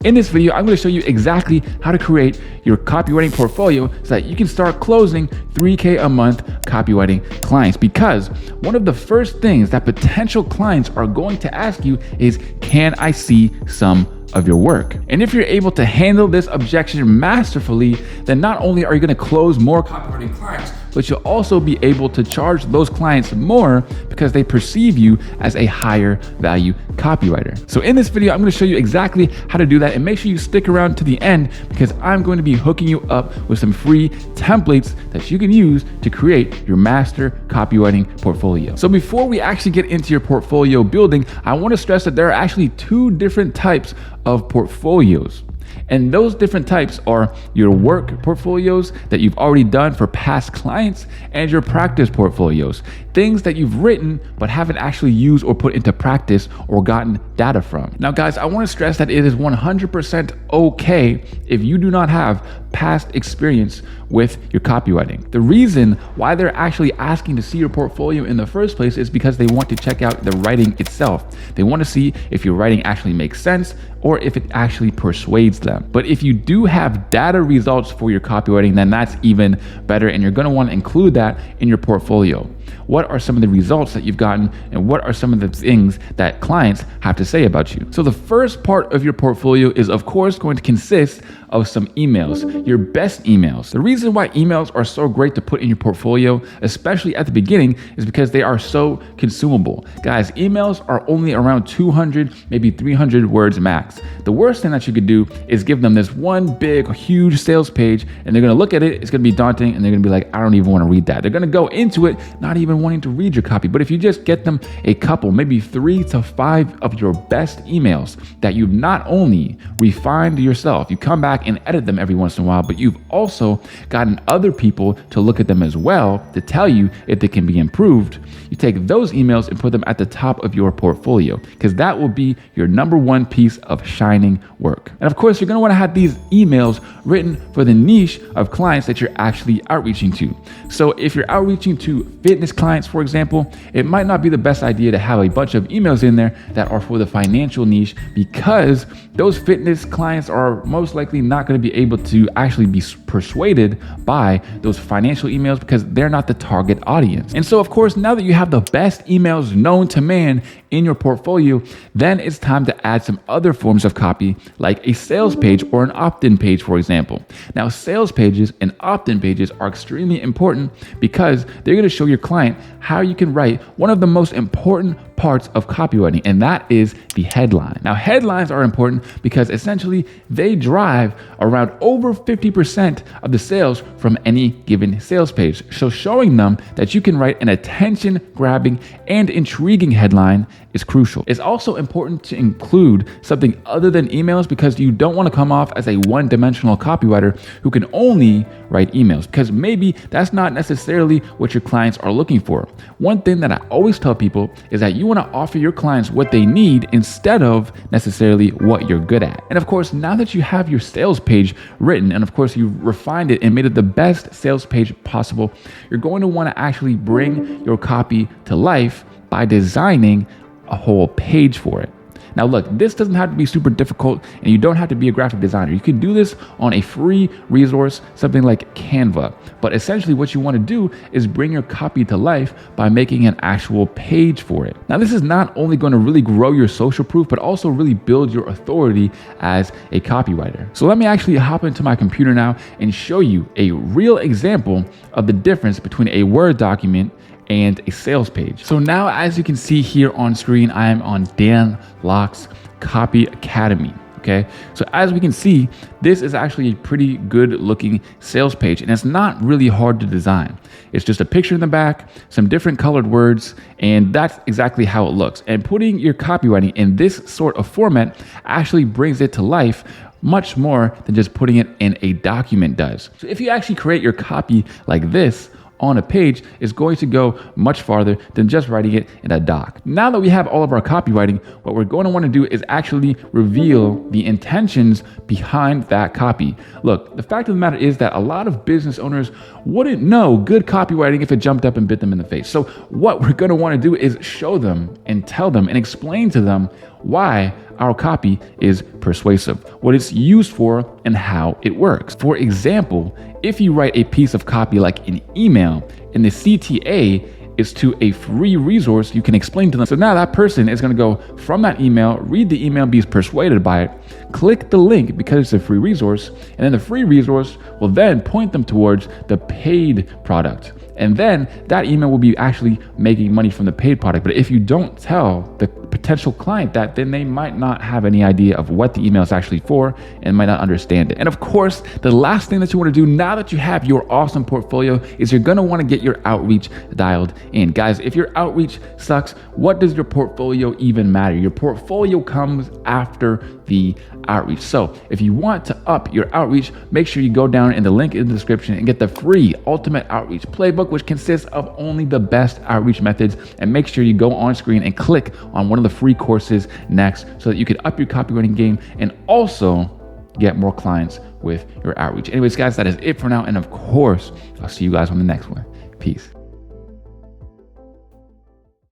In this video, I'm going to show you exactly how to create your copywriting portfolio so that you can start closing $3K a month copywriting clients. Because one of the first things that potential clients are going to ask you is, can I see some of your work? And if you're able to handle this objection masterfully, then not only are you going to close more copywriting clients, but you'll also be able to charge those clients more because they perceive you as a higher value copywriter. So in this video, I'm going to show you exactly how to do that, and make sure you stick around to the end because I'm going to be hooking you up with some free templates that you can use to create your master copywriting portfolio. So before we actually get into your portfolio building, I want to stress that there are actually two different types of portfolios. And those different types are your work portfolios that you've already done for past clients and your practice portfolios, things that you've written but haven't actually used or put into practice or gotten data from. Now, guys, I want to stress that it is 100% okay if you do not have past experience with your copywriting. The reason why they're actually asking to see your portfolio in the first place is because they want to check out the writing itself. They want to see if your writing actually makes sense or if it actually persuades them. But if you do have data results for your copywriting, then that's even better, and you're going to want to include that in your portfolio. What are some of the results that you've gotten, and what are some of the things that clients have to say about you? So the first part of your portfolio is, of course, going to consist of some emails, your best emails. The reason why emails are so great to put in your portfolio, especially at the beginning, is because they are so consumable. Guys, emails are only around 200, maybe 300 words max. The worst thing that you could do is give them this one big, huge sales page, and they're gonna look at it, it's gonna be daunting, and they're gonna be like, I don't even wanna read that. They're gonna go into it not even wanting to read your copy. But if you just get them a couple, maybe 3 to 5 of your best emails that you've not only refined yourself, you come back and edit them every once in a while, but you've also gotten other people to look at them as well to tell you if they can be improved. You take those emails and put them at the top of your portfolio, because that will be your number one piece of shining work. And of course, you're going to want to have these emails written for the niche of clients that you're actually outreaching to. So if you're outreaching to fitness clients, for example, it might not be the best idea to have a bunch of emails in there that are for the financial niche, because those fitness clients are most likely not going to be able to actually be persuaded by those financial emails because they're not the target audience. And so, of course, now that you have the best emails known to man in your portfolio, then it's time to add some other forms of copy, like a sales page or an opt-in page, for example. Now, sales pages and opt-in pages are extremely important because they're going to show your client how you can write one of the most important parts of copywriting, and that is the headline. Now, headlines are important because essentially they drive around over 50% of the sales from any given sales page. So showing them that you can write an attention-grabbing and intriguing headline is crucial. It's also important to include something other than emails, because you don't want to come off as a one-dimensional copywriter who can only write emails, because maybe that's not necessarily what your clients are looking for. One thing that I always tell people is that you want to offer your clients what they need instead of necessarily what you're good at. And of course, now that you have your sales page written, and of course you've refined it and made it the best sales page possible, you're going to want to actually bring your copy to life by designing a whole page for it. Now look, this doesn't have to be super difficult, and you don't have to be a graphic designer. You can do this on a free resource, something like Canva. But essentially what you want to do is bring your copy to life by making an actual page for it. Now, this is not only going to really grow your social proof, but also really build your authority as a copywriter. So let me actually hop into my computer now and show you a real example of the difference between a Word document and a sales page. So now, as you can see here on screen, I am on Dan Locke's Copy Academy. Okay, so as we can see, this is actually a pretty good looking sales page, and it's not really hard to design. It's just a picture in the back, some different colored words, and that's exactly how it looks. And putting your copywriting in this sort of format actually brings it to life much more than just putting it in a document does. So if you actually create your copy like this on a page, is going to go much farther than just writing it in a doc. Now that we have all of our copywriting, what we're going to want to do is actually reveal the intentions behind that copy. Look, the fact of the matter is that a lot of business owners wouldn't know good copywriting if it jumped up and bit them in the face. So what we're going to want to do is show them and tell them and explain to them why our copy is persuasive, what it's used for, and how it works. For example, if you write a piece of copy like an email and the CTA is to a free resource, you can explain to them. So now that person is going to go from that email, read the email, be persuaded by it, click the link because it's a free resource, and then the free resource will then point them towards the paid product. And then that email will be actually making money from the paid product. But if you don't tell the potential client that, then they might not have any idea of what the email is actually for and might not understand it. And of course, the last thing that you want to do now that you have your awesome portfolio is you're going to want to get your outreach dialed in. Guys, if your outreach sucks, what does your portfolio even matter? Your portfolio comes after the outreach. So if you want to up your outreach, make sure you go down in the link in the description and get the free Ultimate Outreach Playbook, which consists of only the best outreach methods. And make sure you go on screen and click on one of the free courses next so that you can up your copywriting game and also get more clients with your outreach. Anyways, guys, that is it for now. And of course, I'll see you guys on the next one. Peace.